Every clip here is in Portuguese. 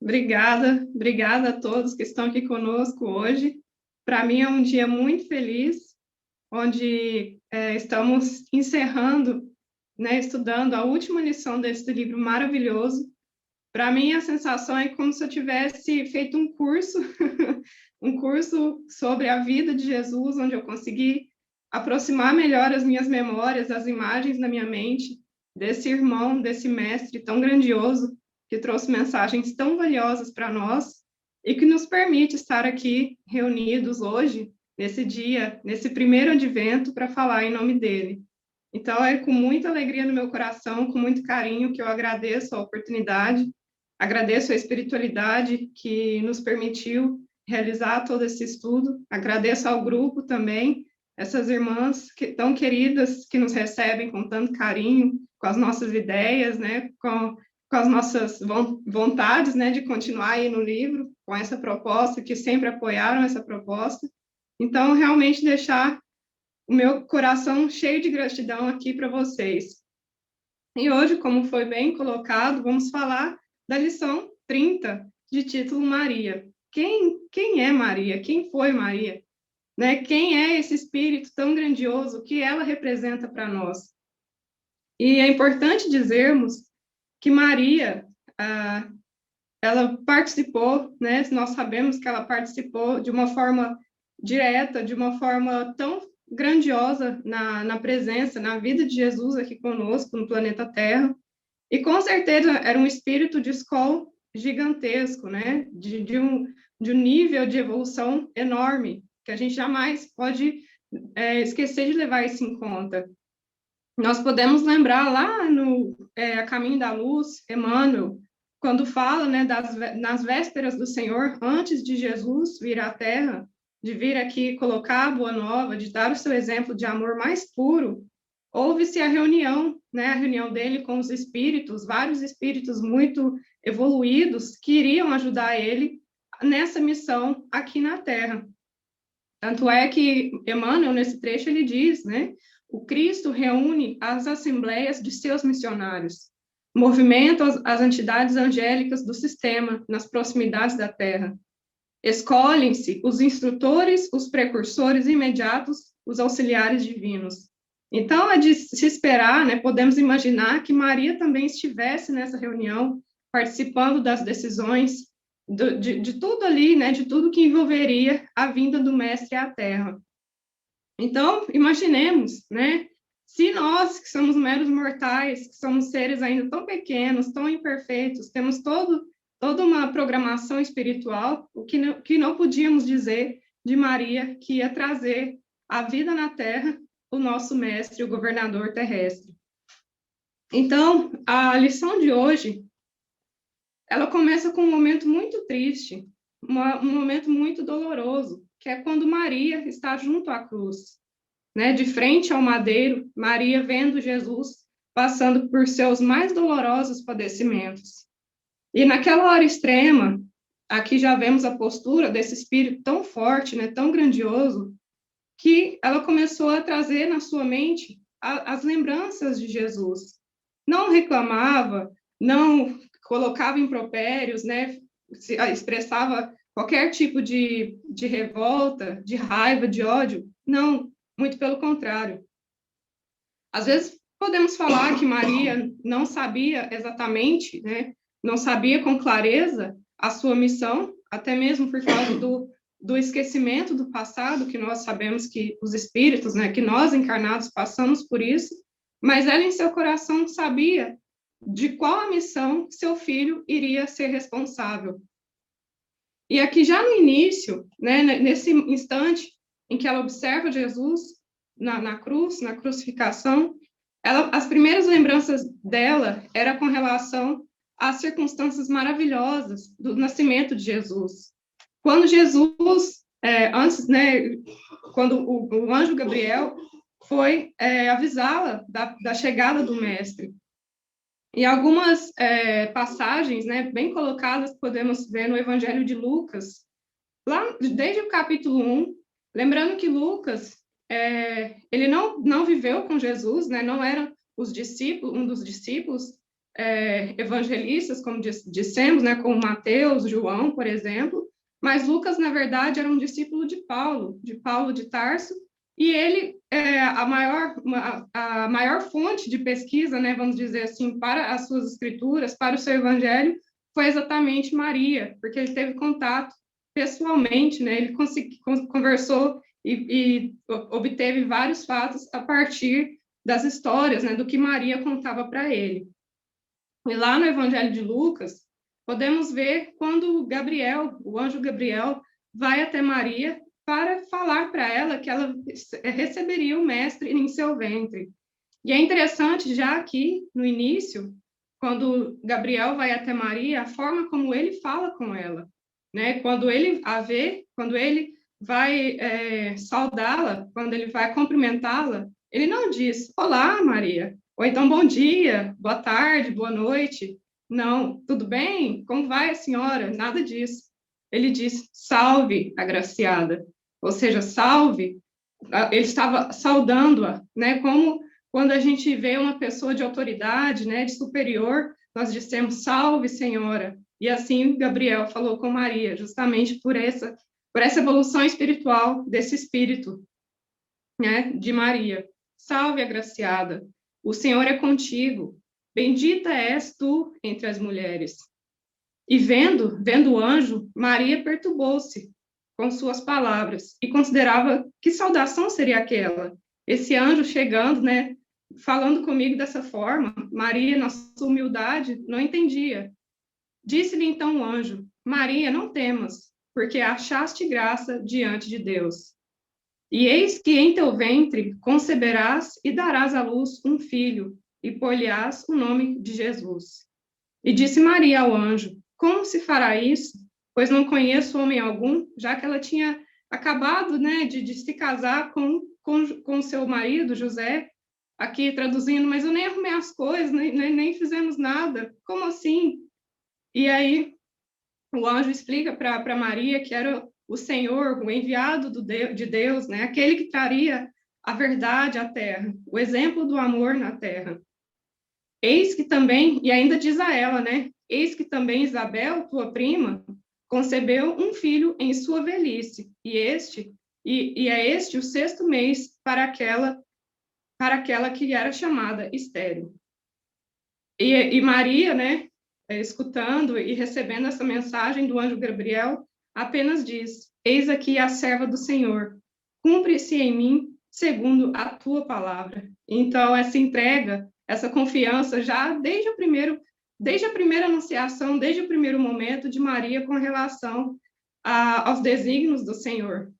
Obrigada a todos que estão aqui conosco hoje. Para mim é um dia muito feliz, onde estamos encerrando, né, estudando a última lição desse livro maravilhoso. Para mim a sensação é como se eu tivesse feito um curso, um curso sobre a vida de Jesus, onde eu consegui aproximar melhor as minhas memórias, as imagens na minha mente, desse irmão, desse mestre tão grandioso, que trouxe mensagens tão valiosas para nós e que nos permite estar aqui reunidos hoje, nesse dia, nesse primeiro advento, para falar em nome dele. Então, é com muita alegria no meu coração, com muito carinho, que eu agradeço a oportunidade, agradeço a espiritualidade que nos permitiu realizar todo esse estudo, agradeço ao grupo também, essas irmãs tão queridas, que nos recebem com tanto carinho, com as nossas ideias, né, com as nossas vontades, né, de continuar aí no livro, com essa proposta, que sempre apoiaram essa proposta. Então, realmente deixar o meu coração cheio de gratidão aqui para vocês. E hoje, como foi bem colocado, vamos falar da lição 30, de título Maria. Quem é Maria? Quem foi Maria? Né? Quem é esse espírito tão grandioso que ela representa para nós? E é importante dizermos que Maria, ela participou, né? Nós sabemos que ela participou de uma forma direta, de uma forma tão grandiosa na presença, na vida de Jesus aqui conosco, no planeta Terra, e com certeza era um espírito de escola gigantesco, né? De um nível de evolução enorme, que a gente jamais pode esquecer de levar isso em conta. Nós podemos lembrar lá no A Caminho da Luz, Emmanuel, quando fala, né, nas vésperas do Senhor, antes de Jesus vir à Terra, de vir aqui colocar a boa nova, de dar o seu exemplo de amor mais puro, houve-se a reunião, né, a reunião dele com os espíritos, vários espíritos muito evoluídos, que iriam ajudar ele nessa missão aqui na Terra. Tanto é que Emmanuel, nesse trecho, ele diz, né, o Cristo reúne as assembleias de seus missionários, movimenta as entidades angélicas do sistema nas proximidades da Terra. Escolhem-se os instrutores, os precursores imediatos, os auxiliares divinos. Então, é de se esperar, né, podemos imaginar que Maria também estivesse nessa reunião, participando das decisões, de tudo ali, né, de tudo que envolveria a vinda do Mestre à Terra. Então, imaginemos, né, se nós, que somos meros mortais, que somos seres ainda tão pequenos, tão imperfeitos, temos toda uma programação espiritual, o que não podíamos dizer de Maria, que ia trazer a vida na Terra, o nosso mestre, o governador terrestre. Então, a lição de hoje, ela começa com um momento muito triste, um momento muito doloroso, que é quando Maria está junto à cruz, né, de frente ao madeiro, Maria vendo Jesus passando por seus mais dolorosos padecimentos. E naquela hora extrema, aqui já vemos a postura desse espírito tão forte, né, tão grandioso, que ela começou a trazer na sua mente as lembranças de Jesus. Não reclamava, não colocava impropérios, né, expressava qualquer tipo de revolta, de raiva, de ódio. Não, muito pelo contrário. Às vezes podemos falar que Maria não sabia exatamente, né, não sabia com clareza a sua missão, até mesmo por causa do esquecimento do passado, que nós sabemos que os espíritos, né, que nós encarnados passamos por isso, mas ela em seu coração sabia de qual a missão seu filho iria ser responsável. E aqui já no início, né, nesse instante em que ela observa Jesus na cruz, na crucificação, as primeiras lembranças dela era com relação às circunstâncias maravilhosas do nascimento de Jesus. Quando Jesus, antes, né, quando o anjo Gabriel foi avisá-la da chegada do Mestre. E algumas passagens, né, bem colocadas, podemos ver no Evangelho de Lucas, lá desde o capítulo 1, lembrando que Lucas, ele não viveu com Jesus, né, não era um dos discípulos, evangelistas, como dissemos, né, como Mateus, João, por exemplo, mas Lucas, na verdade, era um discípulo de Paulo de Tarso, e ele, a maior fonte de pesquisa, né, vamos dizer assim, para as suas escrituras, para o seu evangelho, foi exatamente Maria, porque ele teve contato pessoalmente, né, ele conversou e obteve vários fatos a partir das histórias, né, do que Maria contava para ele. E lá no Evangelho de Lucas, podemos ver quando Gabriel, o anjo Gabriel, vai até Maria para falar para ela que ela receberia o mestre em seu ventre. E é interessante, já aqui no início, quando Gabriel vai até Maria, a forma como ele fala com ela, né? Quando ele a vê, quando ele vai saudá-la, quando ele vai cumprimentá-la, ele não diz, olá, Maria, ou então bom dia, boa tarde, boa noite. Não, tudo bem? Como vai a senhora? Nada disso. Ele diz, salve, agraciada. Ou seja, salve, ele estava saudando-a, né? Como quando a gente vê uma pessoa de autoridade, né, de superior, nós dissemos, salve, senhora. E assim Gabriel falou com Maria, justamente por essa evolução espiritual desse espírito, né, de Maria. Salve, agraciada, o Senhor é contigo, bendita és tu entre as mulheres. E vendo o anjo, Maria perturbou-se com suas palavras e considerava que saudação seria aquela. Esse anjo chegando, né, falando comigo dessa forma, Maria, na sua humildade, não entendia. Disse-lhe então o anjo, Maria, não temas, porque achaste graça diante de Deus. E eis que em teu ventre conceberás e darás à luz um filho, e pôr-lhe-ás o nome de Jesus. E disse Maria ao anjo, como se fará isso? Pois não conheço homem algum, já que ela tinha acabado, né, de se casar com seu marido, José, aqui traduzindo, mas eu nem arrumei as coisas, nem fizemos nada. Como assim? E aí o anjo explica para Maria que era o Senhor, o enviado de Deus, né? Aquele que traria a verdade à terra, o exemplo do amor na terra. Eis que também, e ainda diz a ela, né? Eis que também Isabel, tua prima, concebeu um filho em sua velhice, e é este o 6º mês para aquela que era chamada estéril. E Maria, né, escutando e recebendo essa mensagem do anjo Gabriel, apenas diz, eis aqui a serva do Senhor, cumpre-se em mim segundo a tua palavra. Então, essa entrega, essa confiança, já desde a primeira anunciação, desde o primeiro momento de Maria com relação aos desígnios do Senhor.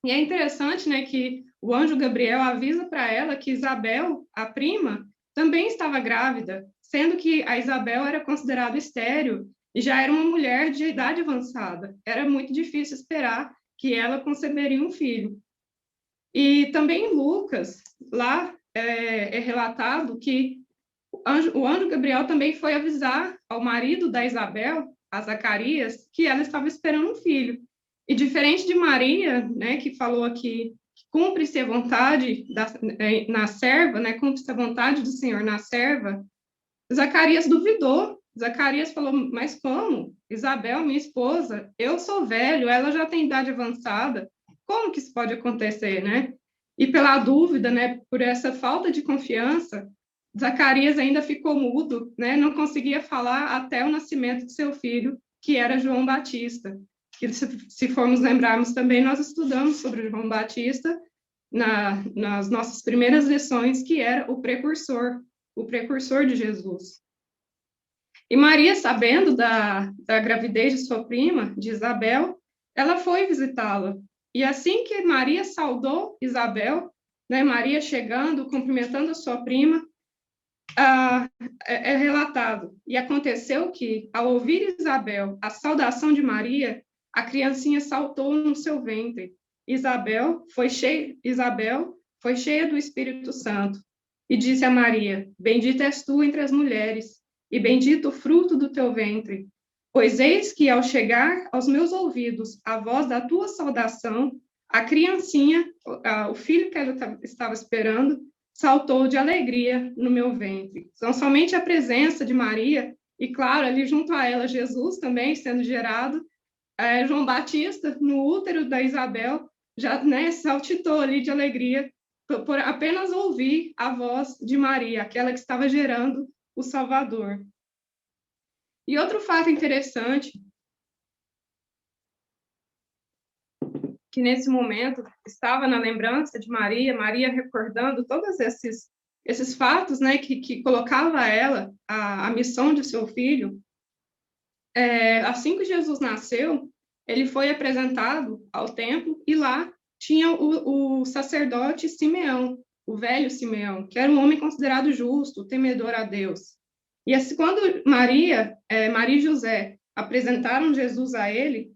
E é interessante, né, que o anjo Gabriel avisa para ela que Isabel, a prima, também estava grávida, sendo que a Isabel era considerada estéril e já era uma mulher de idade avançada. Era muito difícil esperar que ela conceberia um filho. E também em Lucas, lá é relatado que o anjo Gabriel também foi avisar ao marido da Isabel, a Zacarias, que ela estava esperando um filho. E diferente de Maria, né, que falou aqui, cumpre-se a vontade na serva, né, cumpre-se a vontade do Senhor na serva, Zacarias duvidou. Zacarias falou, mas como? Isabel, minha esposa, eu sou velho, ela já tem idade avançada, como que isso pode acontecer, né? E pela dúvida, né, por essa falta de confiança, Zacarias ainda ficou mudo, né, não conseguia falar até o nascimento de seu filho, que era João Batista. Que, se formos lembrarmos também, nós estudamos sobre João Batista nas nossas primeiras lições, que era o precursor de Jesus. E Maria, sabendo da gravidez de sua prima, de Isabel, ela foi visitá-la. E assim que Maria saudou Isabel, né, Maria chegando, cumprimentando a sua prima, é relatado. E aconteceu que, ao ouvir Isabel a saudação de Maria, a criancinha saltou no seu ventre. Isabel foi cheia do Espírito Santo e disse a Maria, bendita és tu entre as mulheres, e bendito o fruto do teu ventre. Pois eis que, ao chegar aos meus ouvidos a voz da tua saudação, a criancinha, o filho que ela estava esperando, saltou de alegria no meu ventre. Então, somente a presença de Maria, e claro, ali junto a ela, Jesus também sendo gerado, João Batista, no útero da Isabel, já, né, saltitou ali de alegria por apenas ouvir a voz de Maria, aquela que estava gerando o Salvador. E outro fato interessante, que nesse momento estava na lembrança de Maria, Maria recordando todos esses fatos, né, que colocava ela a missão de seu filho. Assim que Jesus nasceu, ele foi apresentado ao templo e lá tinha o sacerdote Simeão, o velho Simeão, que era um homem considerado justo, temedor a Deus. E assim, quando Maria e José apresentaram Jesus a ele,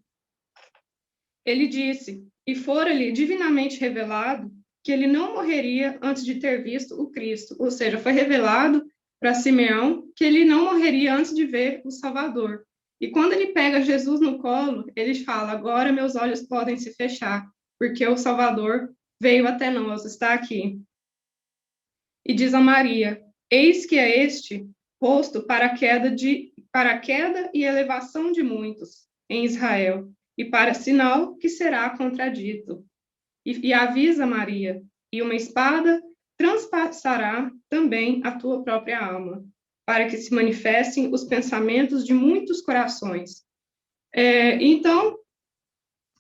ele disse, e fora-lhe divinamente revelado, que ele não morreria antes de ter visto o Cristo. Ou seja, foi revelado para Simeão que ele não morreria antes de ver o Salvador. E quando ele pega Jesus no colo, ele fala, agora meus olhos podem se fechar, porque o Salvador veio até nós, está aqui. E diz a Maria, eis que é este posto para a queda e elevação de muitos em Israel, e para sinal que será contradito. E avisa Maria, e uma espada transpassará também a tua própria alma, para que se manifestem os pensamentos de muitos corações. Então,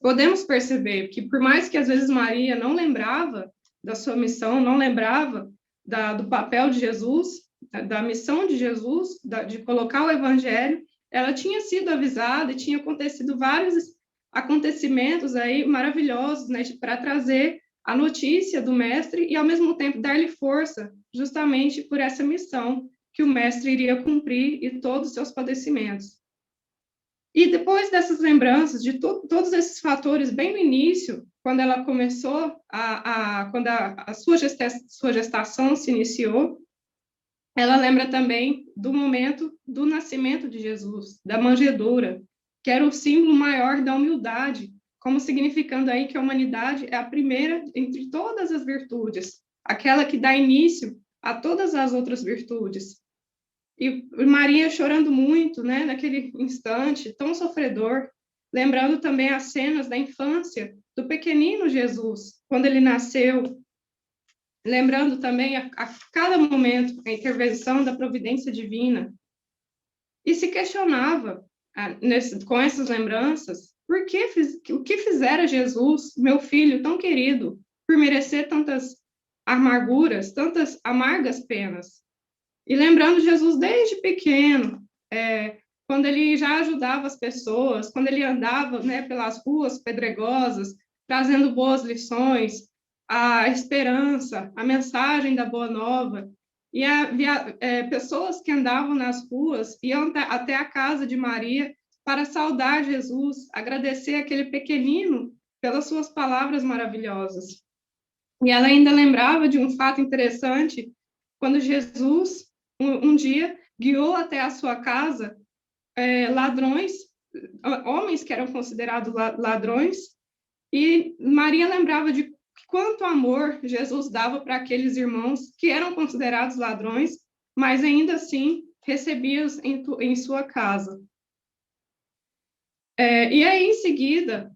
podemos perceber que, por mais que às vezes Maria não lembrava da sua missão, não lembrava do papel de Jesus, da missão de Jesus, de colocar o evangelho, ela tinha sido avisada e tinha acontecido vários acontecimentos aí maravilhosos, né, para trazer a notícia do mestre e, ao mesmo tempo, dar-lhe força, justamente por essa missão que o mestre iria cumprir e todos os seus padecimentos. E depois dessas lembranças, de todos esses fatores, bem no início, quando ela começou, quando a sua gestação se iniciou, ela lembra também do momento do nascimento de Jesus, da manjedoura, que era o símbolo maior da humildade, como significando aí que a humanidade é a primeira entre todas as virtudes, aquela que dá início a todas as outras virtudes. E Maria chorando muito, né, naquele instante tão sofredor, lembrando também as cenas da infância do pequenino Jesus, quando ele nasceu, lembrando também a cada momento a intervenção da providência divina, e se questionava com essas lembranças, o que fizera Jesus, meu filho tão querido, por merecer tantas amarguras, tantas amargas penas? E lembrando Jesus desde pequeno, quando ele já ajudava as pessoas, quando ele andava, né, pelas ruas pedregosas, trazendo boas lições, a esperança, a mensagem da Boa Nova. E havia pessoas que andavam nas ruas, iam até a casa de Maria para saudar Jesus, agradecer aquele pequenino pelas suas palavras maravilhosas. E ela ainda lembrava de um fato interessante, quando Jesus, um dia, guiou até a sua casa ladrões, homens que eram considerados ladrões, e Maria lembrava de quanto amor Jesus dava para aqueles irmãos que eram considerados ladrões, mas ainda assim recebia-os em sua casa. E aí, em seguida,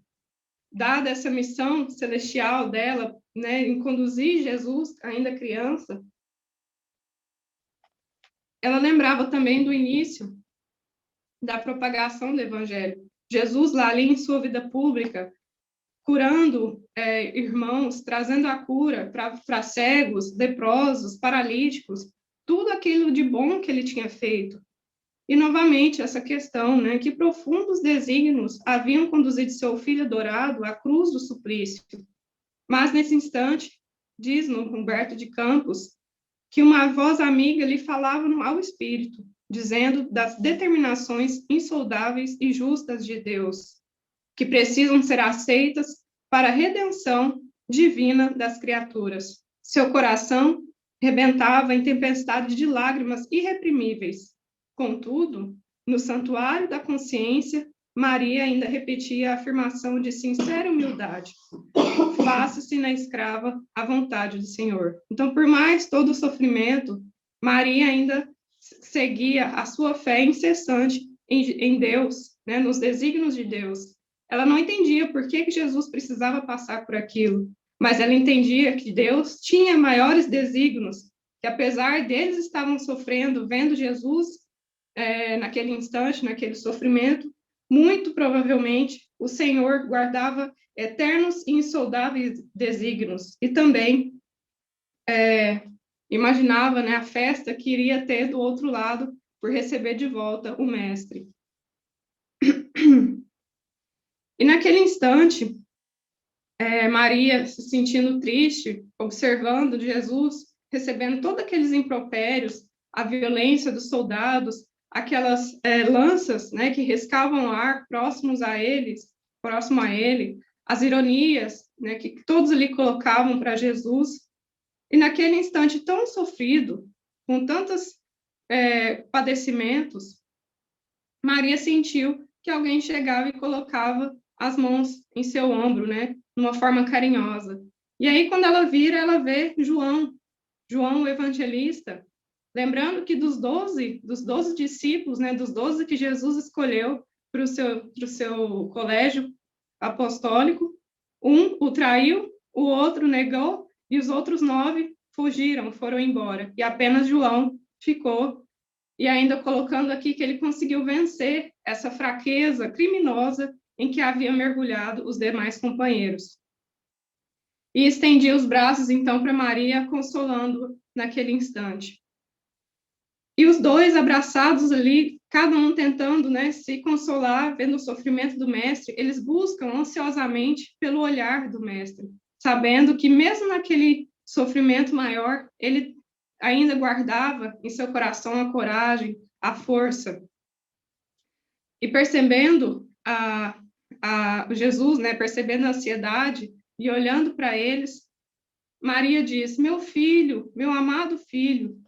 dada essa missão celestial dela, né, em conduzir Jesus, ainda criança, ela lembrava também do início da propagação do evangelho. Jesus, lá ali em sua vida pública, curando irmãos, trazendo a cura para cegos, leprosos, paralíticos, tudo aquilo de bom que ele tinha feito. E, novamente, essa questão, né, que profundos desígnios haviam conduzido seu filho adorado à cruz do suplício. Mas, nesse instante, diz-nos Humberto de Campos, que uma voz amiga lhe falava ao espírito, dizendo das determinações insondáveis e justas de Deus, que precisam ser aceitas para a redenção divina das criaturas. Seu coração rebentava em tempestade de lágrimas irreprimíveis. Contudo, no santuário da consciência, Maria ainda repetia a afirmação de sincera humildade: faça-se na escrava a vontade do Senhor. Então, por mais todo o sofrimento, Maria ainda seguia a sua fé incessante em Deus, né, nos desígnios de Deus. Ela não entendia por que Jesus precisava passar por aquilo, mas ela entendia que Deus tinha maiores desígnios, que apesar deles estavam sofrendo, vendo Jesus naquele instante, naquele sofrimento, muito provavelmente o Senhor guardava eternos e insondáveis desígnios e também imaginava, né, a festa que iria ter do outro lado por receber de volta o mestre. E naquele instante, Maria se sentindo triste, observando Jesus recebendo todos aqueles impropérios, a violência dos soldados, aquelas lanças, né, que riscavam o ar próximo a ele, as ironias, né, que todos ali colocavam para Jesus. E naquele instante tão sofrido, com tantos padecimentos, Maria sentiu que alguém chegava e colocava as mãos em seu ombro, né, de uma forma carinhosa. E aí, quando ela vira, ela vê João o evangelista, lembrando que dos 12 discípulos, né, dos 12 que Jesus escolheu para o seu colégio apostólico, um o traiu, o outro negou, e os outros 9 fugiram, foram embora. E apenas João ficou, e ainda colocando aqui que ele conseguiu vencer essa fraqueza criminosa em que havia mergulhado os demais companheiros. E estendi os braços, então, para Maria, consolando naquele instante. E os dois abraçados ali, cada um tentando, né, se consolar, vendo o sofrimento do mestre, eles buscam ansiosamente pelo olhar do mestre, sabendo que mesmo naquele sofrimento maior, ele ainda guardava em seu coração a coragem, a força. E percebendo Jesus, né, percebendo a ansiedade e olhando para eles, Maria diz: meu filho, meu amado filho,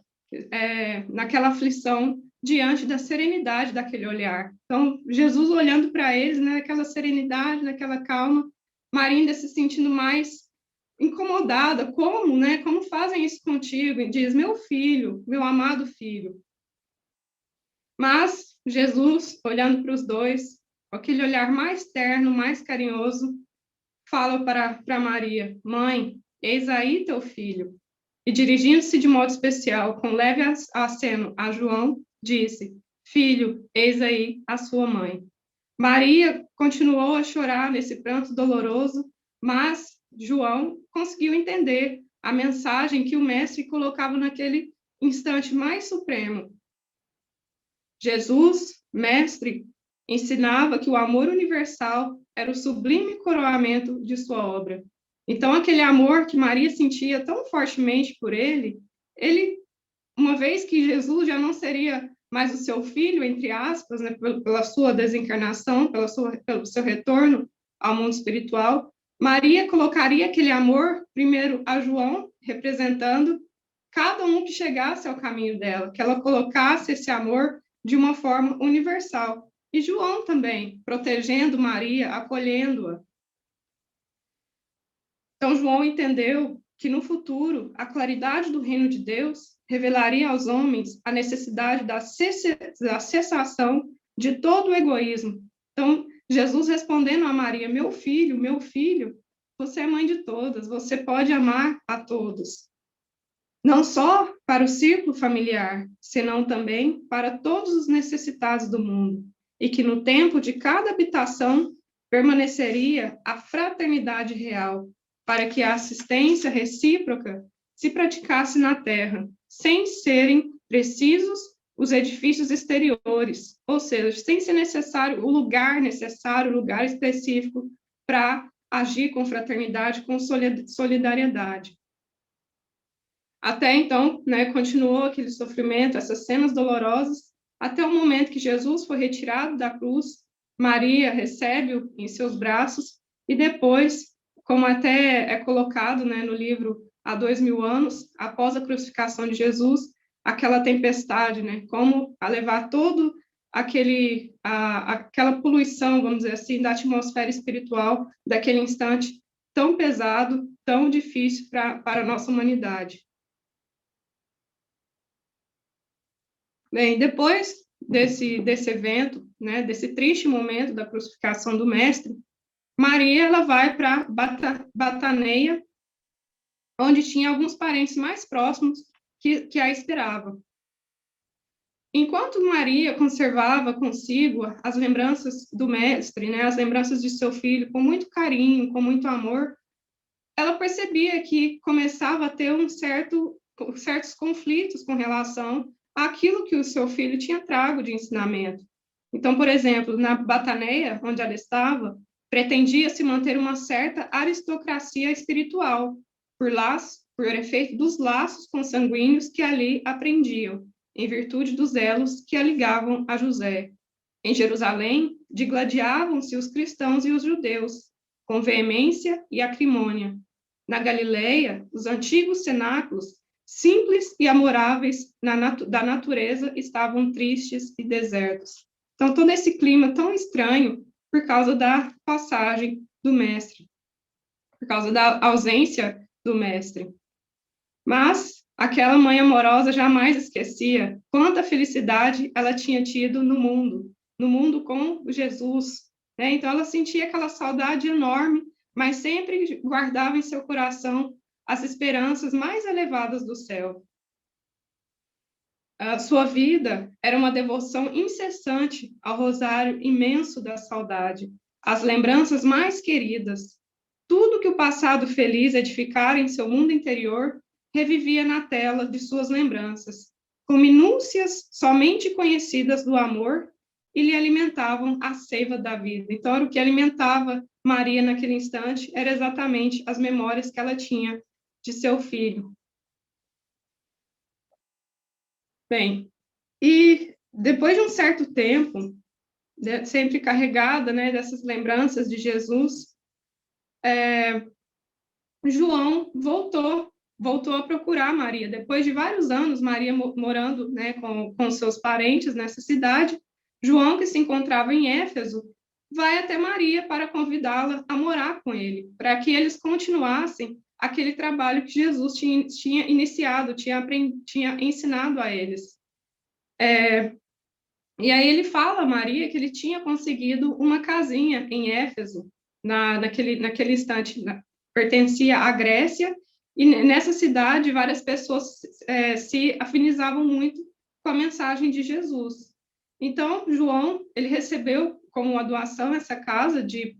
naquela aflição, diante da serenidade daquele olhar. Então, Jesus olhando para eles, né, naquela serenidade, naquela calma, Maria ainda se sentindo mais incomodada. Como, né? Como fazem isso contigo? E diz: meu filho, meu amado filho. Mas Jesus, olhando para os dois, com aquele olhar mais terno, mais carinhoso, fala para Maria: mãe, eis aí teu filho. E dirigindo-se de modo especial, com leve aceno a João, disse: filho, eis aí a sua mãe. Maria continuou a chorar nesse pranto doloroso, mas João conseguiu entender a mensagem que o mestre colocava naquele instante mais supremo. Jesus, mestre, ensinava que o amor universal era o sublime coroamento de sua obra. Então, aquele amor que Maria sentia tão fortemente por ele, uma vez que Jesus já não seria mais o seu filho, entre aspas, né, pela sua desencarnação, pelo seu retorno ao mundo espiritual, Maria colocaria aquele amor primeiro a João, representando cada um que chegasse ao caminho dela, que ela colocasse esse amor de uma forma universal. E João também, protegendo Maria, acolhendo-a. Então, João entendeu que no futuro a claridade do reino de Deus revelaria aos homens a necessidade da cessação de todo o egoísmo. Então, Jesus respondendo a Maria: meu filho, você é mãe de todas, você pode amar a todos. Não só para o círculo familiar, senão também para todos os necessitados do mundo, e que no tempo de cada habitação permaneceria a fraternidade real, para que a assistência recíproca se praticasse na terra, sem serem precisos os edifícios exteriores, ou seja, sem ser necessário o lugar específico para agir com fraternidade, com solidariedade. Até então, né, continuou aquele sofrimento, essas cenas dolorosas, até o momento que Jesus foi retirado da cruz, Maria recebe-o em seus braços, e depois, como até é colocado, né, no livro Há 2000 anos, após a crucificação de Jesus, aquela tempestade, né, como a levar todo aquela poluição, vamos dizer assim, da atmosfera espiritual daquele instante tão pesado, tão difícil para a nossa humanidade. Bem, depois desse evento, né, desse triste momento da crucificação do Mestre, Maria ela vai para Bataneia, onde tinha alguns parentes mais próximos que a esperavam. Enquanto Maria conservava consigo as lembranças do Mestre, né, as lembranças de seu filho, com muito carinho, com muito amor, ela percebia que começava a ter certos conflitos com relação àquilo que o seu filho tinha trago de ensinamento. Então, por exemplo, na Bataneia, onde ela estava, pretendia se manter uma certa aristocracia espiritual, por efeito dos laços consanguíneos que ali aprendiam, em virtude dos elos que a ligavam a José. Em Jerusalém, digladiavam-se os cristãos e os judeus, com veemência e acrimônia. Na Galileia, os antigos cenáculos, simples e amoráveis da natureza, estavam tristes e desertos. Então, todo esse clima tão estranho por causa da passagem do Mestre, por causa da ausência do Mestre. Mas aquela mãe amorosa jamais esquecia quanta felicidade ela tinha tido no mundo com Jesus, né? Então, ela sentia aquela saudade enorme, mas sempre guardava em seu coração as esperanças mais elevadas do céu. A sua vida era uma devoção incessante ao rosário imenso da saudade, às lembranças mais queridas. Tudo que o passado feliz edificara em seu mundo interior revivia na tela de suas lembranças, com minúcias somente conhecidas do amor, e lhe alimentavam a seiva da vida. Então, o que alimentava Maria naquele instante era exatamente as memórias que ela tinha de seu filho. Bem, e depois de um certo tempo, sempre carregada, né, dessas lembranças de Jesus, João voltou a procurar Maria. Depois de vários anos, Maria morando, né, com seus parentes nessa cidade, João, que se encontrava em Éfeso, vai até Maria para convidá-la a morar com ele, para que eles continuassem aquele trabalho que Jesus tinha iniciado, tinha ensinado a eles. E aí ele fala a Maria que ele tinha conseguido uma casinha em Éfeso, naquele instante, pertencia à Grécia, e nessa cidade várias pessoas se afinizavam muito com a mensagem de Jesus. Então, João, ele recebeu como uma doação essa casa de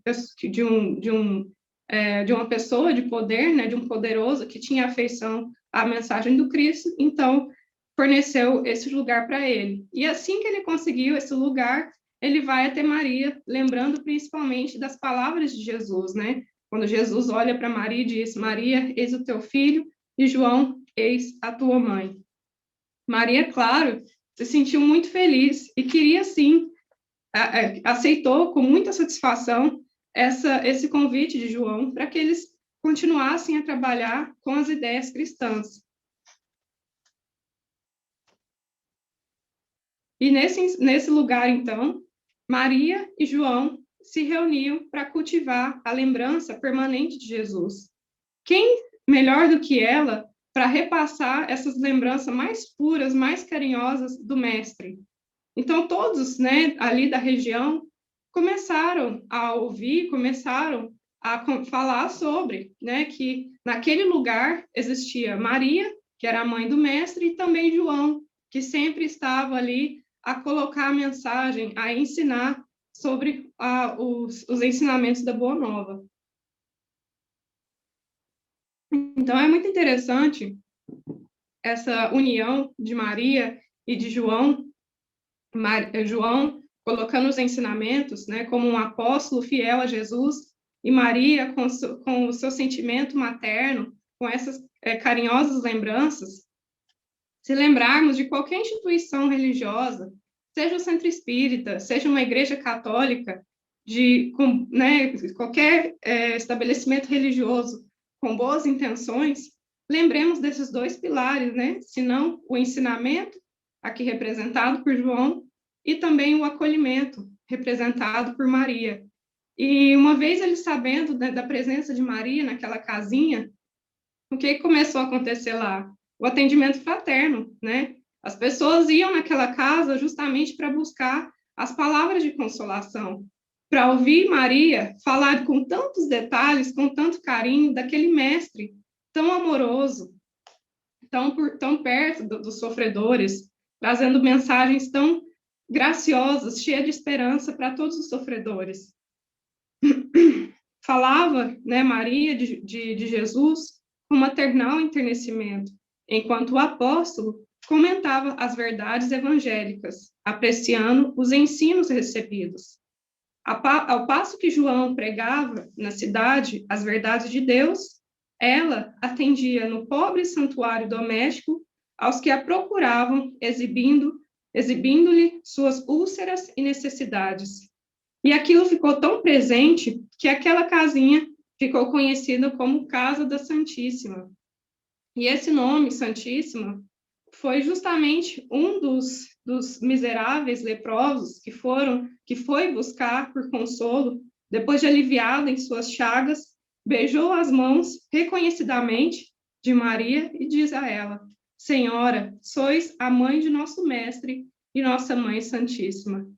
uma pessoa de poder, né, de um poderoso que tinha afeição à mensagem do Cristo, então forneceu esse lugar para ele. E assim que ele conseguiu esse lugar, ele vai até Maria, lembrando principalmente das palavras de Jesus, né? Quando Jesus olha para Maria e diz: Maria, eis o teu filho, e João, eis a tua mãe. Maria, claro, se sentiu muito feliz e queria, sim, aceitou com muita satisfação esse convite de João para que eles continuassem a trabalhar com as ideias cristãs. E nesse lugar, então, Maria e João se reuniam para cultivar a lembrança permanente de Jesus. Quem melhor do que ela para repassar essas lembranças mais puras, mais carinhosas do Mestre? Então, todos, né, ali da região começaram a ouvir, começaram a falar sobre, né, que naquele lugar existia Maria, que era a mãe do Mestre, e também João, que sempre estava ali a colocar a mensagem, a ensinar sobre os ensinamentos da Boa Nova. Então, é muito interessante essa união de Maria e de João, João colocando os ensinamentos, né, como um apóstolo fiel a Jesus, e Maria com o seu sentimento materno, com essas carinhosas lembranças. Se lembrarmos de qualquer instituição religiosa, seja o centro espírita, seja uma igreja católica, né, qualquer estabelecimento religioso com boas intenções, lembremos desses dois pilares, né? Se não o ensinamento, aqui representado por João, e também o acolhimento, representado por Maria. E uma vez ele sabendo da presença de Maria naquela casinha, o que começou a acontecer lá? O atendimento fraterno, né? As pessoas iam naquela casa justamente para buscar as palavras de consolação, para ouvir Maria falar com tantos detalhes, com tanto carinho, daquele mestre tão amoroso, tão perto dos sofredores, trazendo mensagens tão graciosas, cheias de esperança para todos os sofredores. Falava, né, Maria de Jesus com maternal enternecimento, enquanto o apóstolo comentava as verdades evangélicas, apreciando os ensinos recebidos. Ao passo que João pregava na cidade as verdades de Deus, ela atendia no pobre santuário doméstico aos que a procuravam, exibindo-lhe suas úlceras e necessidades. E aquilo ficou tão presente que aquela casinha ficou conhecida como Casa da Santíssima. E esse nome, Santíssima, foi justamente um dos miseráveis leprosos que foi buscar por consolo, depois de aliviado em suas chagas, beijou as mãos reconhecidamente de Maria e diz a ela: Senhora, sois a mãe de nosso mestre e nossa mãe santíssima.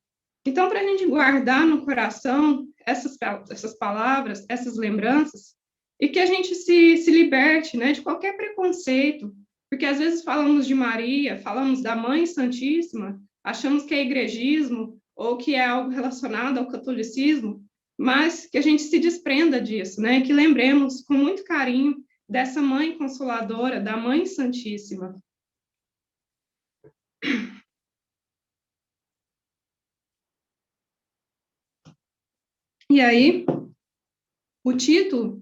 Então, para a gente guardar no coração essas palavras, essas lembranças, e que a gente se liberte, né, de qualquer preconceito, porque às vezes falamos de Maria, falamos da Mãe Santíssima, achamos que é igregismo ou que é algo relacionado ao catolicismo, mas que a gente se desprenda disso, né, que lembremos com muito carinho dessa Mãe Consoladora, da Mãe Santíssima. E aí,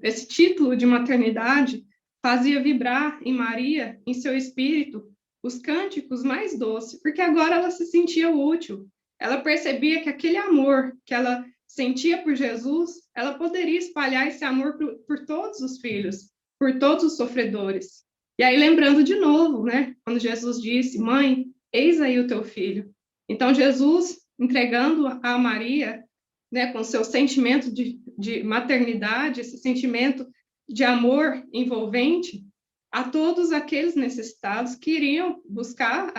esse título de maternidade fazia vibrar em Maria, em seu espírito, os cânticos mais doces, porque agora ela se sentia útil. Ela percebia que aquele amor que ela sentia por Jesus, ela poderia espalhar esse amor por todos os filhos, por todos os sofredores. E aí, lembrando de novo, né, quando Jesus disse: Mãe, eis aí o teu filho. Então, Jesus entregando a Maria, né, com seu sentimento de maternidade, esse sentimento de amor envolvente, a todos aqueles necessitados que iriam buscar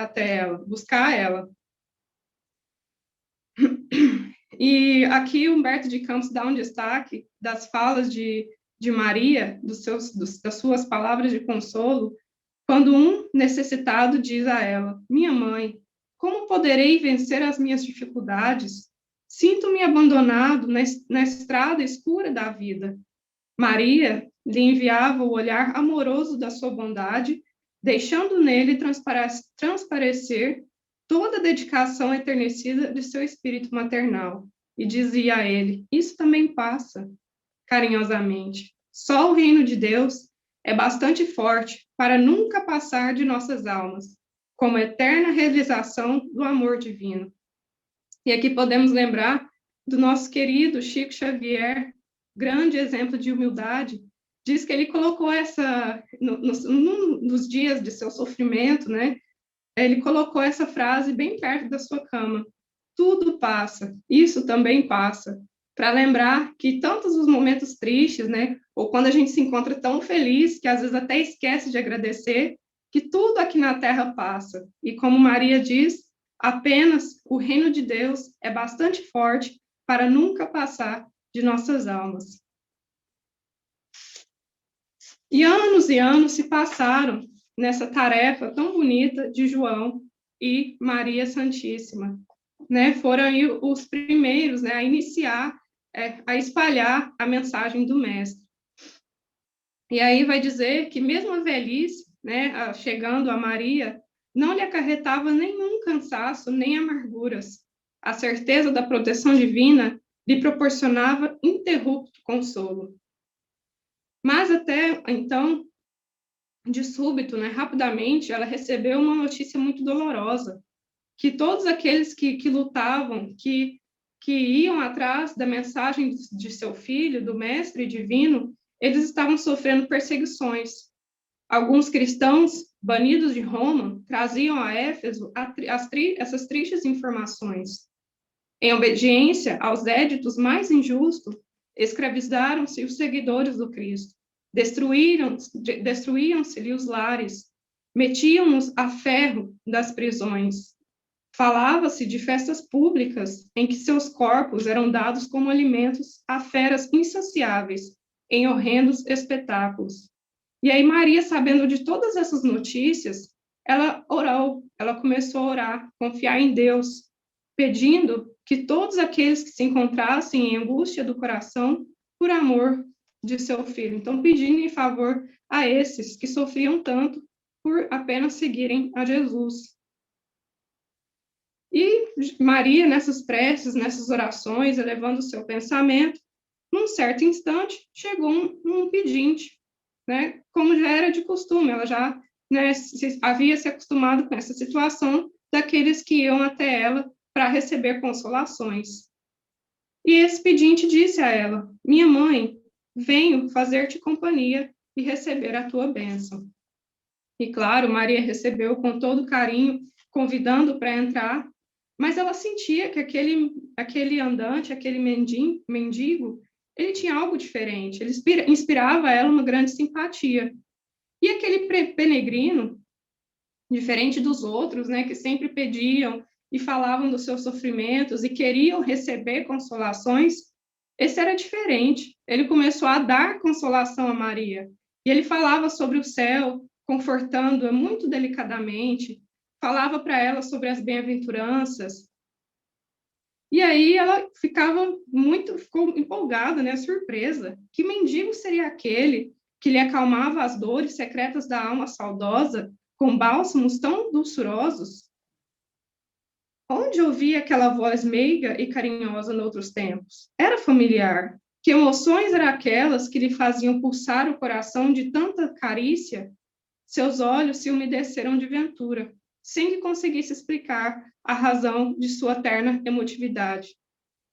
ela. E aqui Humberto de Campos dá um destaque das falas de Maria, das suas palavras de consolo, quando um necessitado diz a ela: Minha mãe, como poderei vencer as minhas dificuldades? Sinto-me abandonado na estrada escura da vida. Maria lhe enviava o olhar amoroso da sua bondade, deixando nele transparecer toda a dedicação eternecida de seu espírito maternal. E dizia a ele: Isso também passa, carinhosamente. Só o reino de Deus é bastante forte para nunca passar de nossas almas, como eterna realização do amor divino. E aqui podemos lembrar do nosso querido Chico Xavier, grande exemplo de humildade. Diz que ele colocou nos dias de seu sofrimento, né? Ele colocou essa frase bem perto da sua cama: tudo passa, isso também passa. Para lembrar que tantos os momentos tristes, né? Ou quando a gente se encontra tão feliz que às vezes até esquece de agradecer, que tudo aqui na Terra passa. E como Maria diz, apenas o reino de Deus é bastante forte para nunca passar de nossas almas. E anos se passaram nessa tarefa tão bonita de João e Maria Santíssima, né? Foram aí os primeiros, né, a iniciar, a espalhar a mensagem do Mestre. E aí vai dizer que mesmo a velhice, né, chegando a Maria, não lhe acarretava nenhum cansaço, nem amarguras. A certeza da proteção divina lhe proporcionava interrupto consolo. Mas até então, de súbito, né, rapidamente, ela recebeu uma notícia muito dolorosa, que todos aqueles que lutavam, que iam atrás da mensagem de seu filho, do Mestre Divino, eles estavam sofrendo perseguições. Alguns cristãos banidos de Roma, traziam a Éfeso essas tristes informações. Em obediência aos éditos mais injustos, escravizaram-se os seguidores do Cristo, destruíam-se-lhe os lares, metiam-nos a ferro das prisões. Falava-se de festas públicas em que seus corpos eram dados como alimentos a feras insaciáveis, em horrendos espetáculos. E aí Maria, sabendo de todas essas notícias, ela orou, ela começou a orar, confiar em Deus, pedindo que todos aqueles que se encontrassem em angústia do coração, por amor de seu filho. Então, pedindo em favor a esses que sofriam tanto por apenas seguirem a Jesus. E Maria, nessas preces, nessas orações, elevando o seu pensamento, num certo instante, chegou um pedinte, né? Como já era de costume, ela já, né, havia se acostumado com essa situação daqueles que iam até ela para receber consolações. E esse pedinte disse a ela: minha mãe, venho fazer-te companhia e receber a tua bênção. E claro, Maria recebeu com todo carinho, convidando para entrar, mas ela sentia que aquele andante, aquele mendigo, ele tinha algo diferente, ele inspirava a ela uma grande simpatia. E aquele peregrino, diferente dos outros, né, que sempre pediam e falavam dos seus sofrimentos e queriam receber consolações, esse era diferente. Ele começou a dar consolação a Maria. E ele falava sobre o céu, confortando-a muito delicadamente, falava para ela sobre as bem-aventuranças. E aí ela ficou empolgada, né, surpresa. Que mendigo seria aquele que lhe acalmava as dores secretas da alma saudosa com bálsamos tão dulçurosos? Onde ouvia aquela voz meiga e carinhosa noutros tempos? Era familiar. Que emoções eram aquelas que lhe faziam pulsar o coração de tanta carícia? Seus olhos se umedeceram de ventura, sem que conseguisse explicar a razão de sua terna emotividade.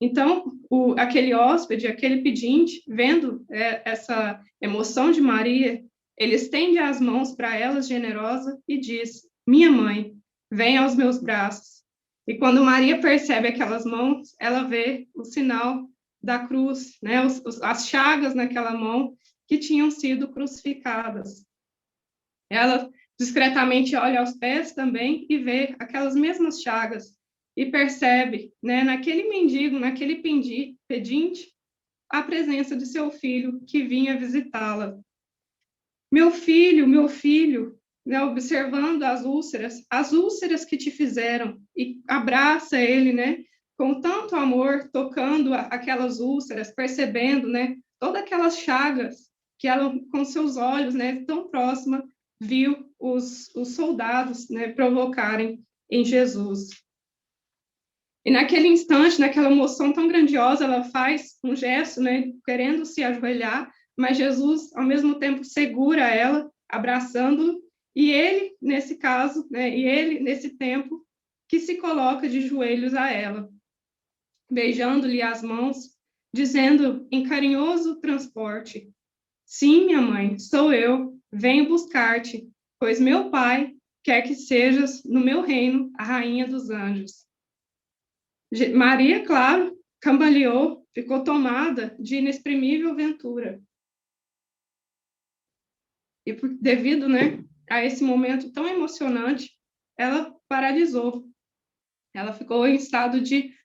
Então, aquele hóspede, aquele pedinte, vendo essa emoção de Maria, ele estende as mãos para ela, generosa, e diz: minha mãe, venha aos meus braços. E quando Maria percebe aquelas mãos, ela vê o sinal da cruz, né? As chagas naquela mão que tinham sido crucificadas. Ela discretamente olha aos pés também e vê aquelas mesmas chagas e percebe, né, naquele mendigo, naquele pedinte, a presença de seu filho que vinha visitá-la. Meu filho, né, observando as úlceras que te fizeram, e abraça ele, né, com tanto amor, tocando aquelas úlceras, percebendo, né, todas aquelas chagas que ela, com seus olhos, né, tão próxima, viu os soldados, né, provocarem em Jesus. E naquele instante, naquela emoção tão grandiosa, ela faz um gesto, né, querendo se ajoelhar, mas Jesus, ao mesmo tempo, segura ela, abraçando, e ele, nesse caso, né, e ele, nesse tempo, que se coloca de joelhos a ela, beijando-lhe as mãos, dizendo em carinhoso transporte: sim, minha mãe, sou eu, venho buscar-te, pois meu Pai quer que sejas no meu reino a rainha dos anjos. Maria, claro, cambaleou, ficou tomada de inexprimível ventura. E devido, né, a esse momento tão emocionante, ela paralisou. Ela ficou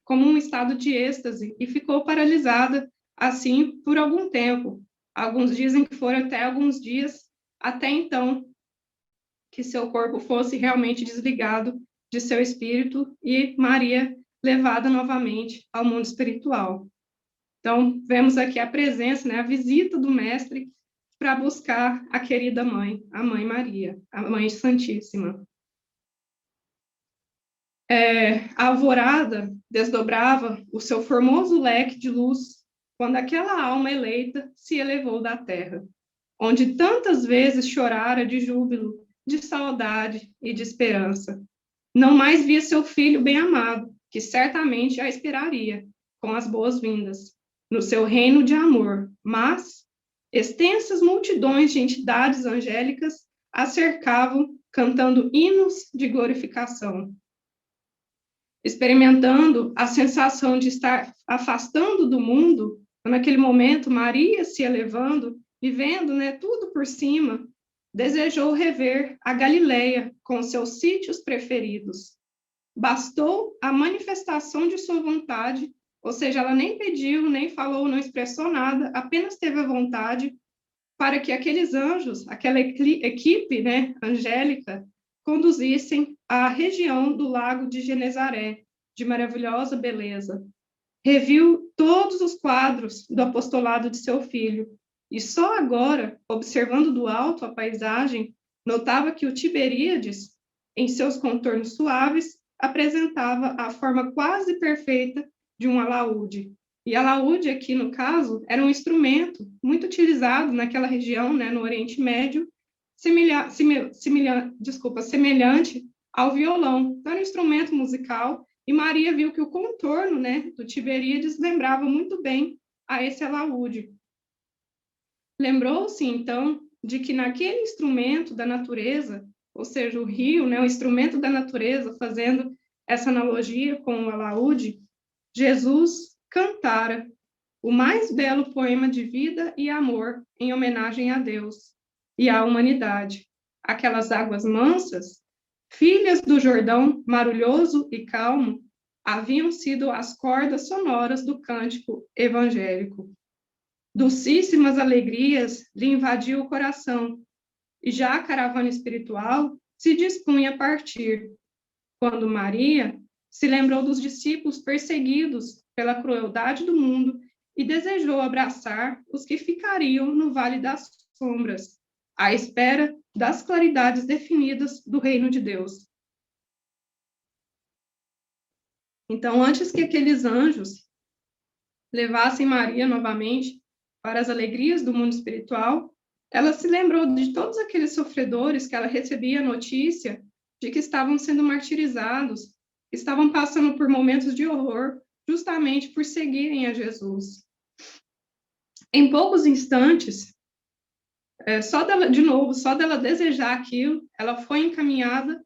como um estado de êxtase e ficou paralisada assim por algum tempo. Alguns dizem que foram até alguns dias, até então que seu corpo fosse realmente desligado de seu espírito e Maria levada novamente ao mundo espiritual. Então, vemos aqui a presença, né, a visita do Mestre para buscar a querida mãe, a Mãe Maria, a Mãe Santíssima. A alvorada desdobrava o seu formoso leque de luz quando aquela alma eleita se elevou da terra, onde tantas vezes chorara de júbilo, de saudade e de esperança. Não mais via seu filho bem-amado, que certamente a esperaria, com as boas-vindas, no seu reino de amor, mas extensas multidões de entidades angélicas a cercavam cantando hinos de glorificação. Experimentando a sensação de estar afastando do mundo, naquele momento, Maria se elevando e vendo, né, tudo por cima, desejou rever a Galileia com seus sítios preferidos. Bastou a manifestação de sua vontade, ou seja, ela nem pediu, nem falou, não expressou nada, apenas teve a vontade para que aqueles anjos, aquela equipe, né, angélica, conduzissem à região do lago de Genezaré, de maravilhosa beleza. Reviu todos os quadros do apostolado de seu filho, e só agora, observando do alto a paisagem, notava que o Tiberíades, em seus contornos suaves, apresentava a forma quase perfeita de um alaúde. E alaúde, aqui no caso, era um instrumento muito utilizado naquela região, né, no Oriente Médio, semelhante ao violão. Então, era um instrumento musical, e Maria viu que o contorno, né, do Tiberíades lembrava muito bem a esse alaúde. Lembrou-se, então, de que naquele instrumento da natureza, ou seja, o rio, né, o instrumento da natureza, fazendo essa analogia com o alaúde, Jesus cantara o mais belo poema de vida e amor em homenagem a Deus e à humanidade. Aquelas águas mansas, filhas do Jordão marulhoso e calmo, haviam sido as cordas sonoras do cântico evangélico. Docíssimas alegrias lhe invadiu o coração, e já a caravana espiritual se dispunha a partir, quando Maria se lembrou dos discípulos perseguidos pela crueldade do mundo e desejou abraçar os que ficariam no Vale das Sombras, à espera das claridades definidas do reino de Deus. Então, antes que aqueles anjos levassem Maria novamente para as alegrias do mundo espiritual, ela se lembrou de todos aqueles sofredores que ela recebia a notícia de que estavam sendo martirizados, estavam passando por momentos de horror, justamente por seguirem a Jesus. Em poucos instantes, só dela desejar aquilo, ela foi encaminhada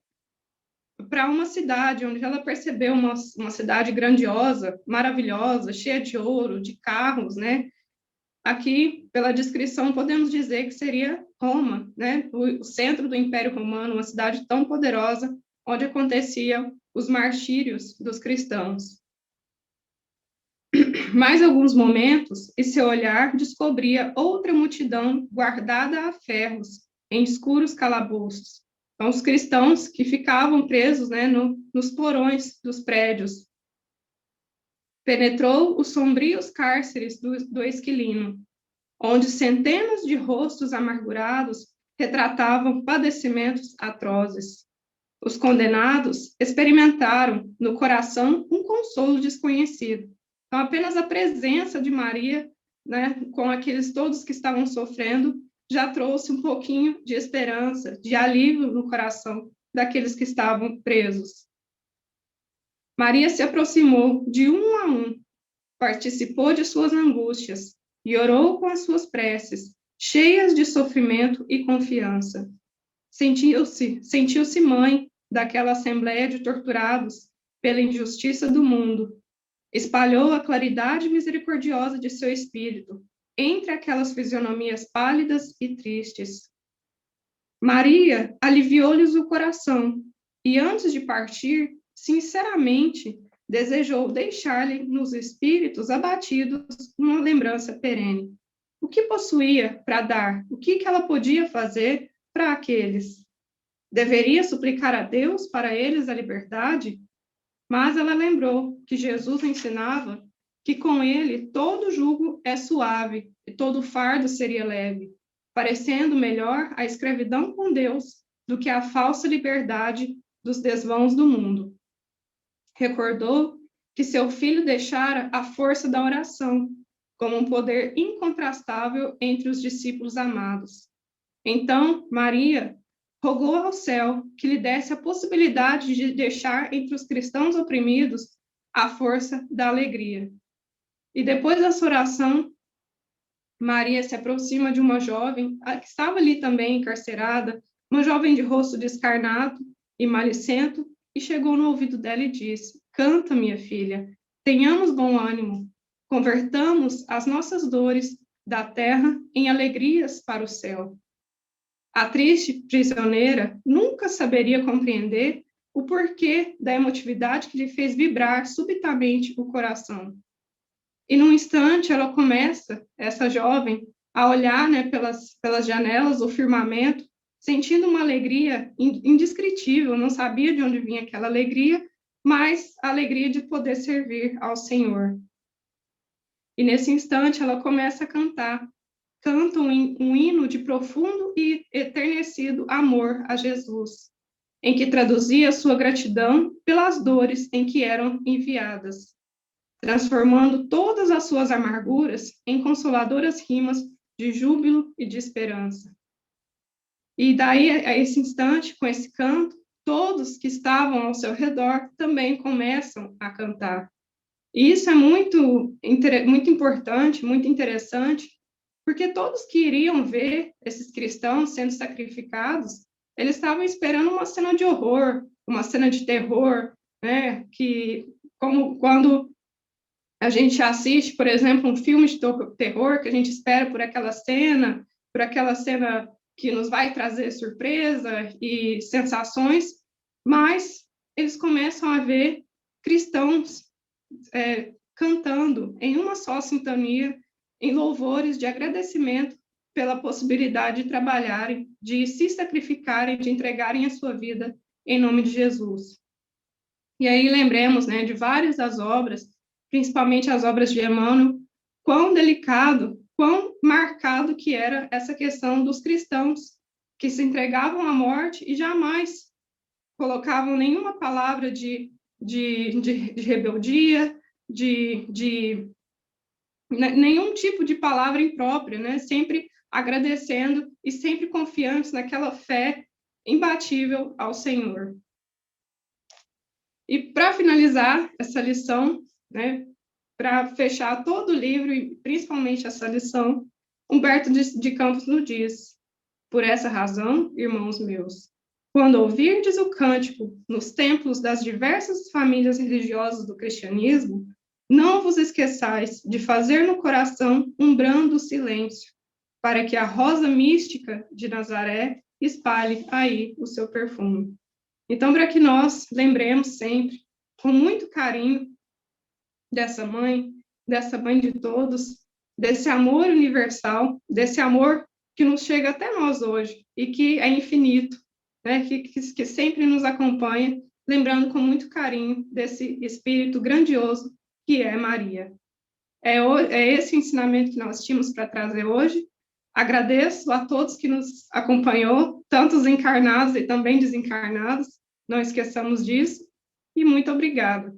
para uma cidade, onde ela percebeu uma cidade grandiosa, maravilhosa, cheia de ouro, de carros, né? Aqui, pela descrição, podemos dizer que seria Roma, né? O centro do Império Romano, uma cidade tão poderosa, onde aconteciam os martírios dos cristãos. Mais alguns momentos, e seu olhar descobria outra multidão guardada a ferros, em escuros calabouços. Então, os cristãos que ficavam presos, né, nos porões dos prédios. Penetrou os sombrios cárceres do Esquilino, onde centenas de rostos amargurados retratavam padecimentos atrozes. Os condenados experimentaram no coração um consolo desconhecido. Então, apenas a presença de Maria, né, com aqueles todos que estavam sofrendo, já trouxe um pouquinho de esperança, de alívio no coração daqueles que estavam presos. Maria se aproximou de um a um, participou de suas angústias e orou com as suas preces, cheias de sofrimento e confiança. Sentiu-se mãe daquela assembleia de torturados pela injustiça do mundo. Espalhou a claridade misericordiosa de seu espírito entre aquelas fisionomias pálidas e tristes. Maria aliviou-lhes o coração e, antes de partir, sinceramente desejou deixar-lhe nos espíritos abatidos uma lembrança perene. O que possuía para dar? O que ela podia fazer para aqueles? Deveria suplicar a Deus para eles a liberdade? Mas ela lembrou que Jesus ensinava que com ele todo jugo é suave e todo fardo seria leve, parecendo melhor a escravidão com Deus do que a falsa liberdade dos desvãos do mundo. Recordou que seu filho deixara a força da oração como um poder incontrastável entre os discípulos amados. Então, Maria rogou ao céu que lhe desse a possibilidade de deixar entre os cristãos oprimidos a força da alegria. E depois dessa oração, Maria se aproxima de uma jovem que estava ali também encarcerada, uma jovem de rosto descarnado e malicento, e chegou no ouvido dela e disse: Canta, minha filha, tenhamos bom ânimo, convertamos as nossas dores da terra em alegrias para o céu. A triste prisioneira nunca saberia compreender o porquê da emotividade que lhe fez vibrar subitamente o coração. E num instante ela começa, essa jovem, a olhar, né, pelas janelas do firmamento, sentindo uma alegria indescritível, não sabia de onde vinha aquela alegria, mas a alegria de poder servir ao Senhor. E nesse instante ela começa a cantar, canta um hino de profundo e eternecido amor a Jesus, em que traduzia sua gratidão pelas dores em que eram enviadas, transformando todas as suas amarguras em consoladoras rimas de júbilo e de esperança. E daí, a esse instante, com esse canto, todos que estavam ao seu redor também começam a cantar. E isso é muito importante, muito interessante, porque todos que iriam ver esses cristãos sendo sacrificados, eles estavam esperando uma cena de horror, uma cena de terror, né? Que, como quando a gente assiste, por exemplo, um filme de terror, que a gente espera por aquela cena que nos vai trazer surpresa e sensações, mas eles começam a ver cristãos cantando em uma só sintonia, em louvores de agradecimento pela possibilidade de trabalharem, de se sacrificarem, de entregarem a sua vida em nome de Jesus. E aí lembremos, né, de várias das obras, principalmente as obras de Emmanuel, quão delicado, quão marcado que era essa questão dos cristãos que se entregavam à morte e jamais colocavam nenhuma palavra de rebeldia, nenhum tipo de palavra imprópria, né? Sempre agradecendo e sempre confiantes naquela fé imbatível ao Senhor. E para finalizar essa lição, né, para fechar todo o livro e principalmente essa lição, Humberto de Campos nos diz: por essa razão, irmãos meus, quando ouvirdes o cântico nos templos das diversas famílias religiosas do cristianismo, não vos esqueçais de fazer no coração um brando silêncio, para que a rosa mística de Nazaré espalhe aí o seu perfume. Então, para que nós lembremos sempre, com muito carinho, dessa mãe de todos, desse amor universal, desse amor que nos chega até nós hoje e que é infinito, né? que sempre nos acompanha, lembrando com muito carinho desse espírito grandioso que é Maria. É esse ensinamento que nós tínhamos para trazer hoje. Agradeço a todos que nos acompanhou, tanto os encarnados e também desencarnados, não esqueçamos disso, e muito obrigada.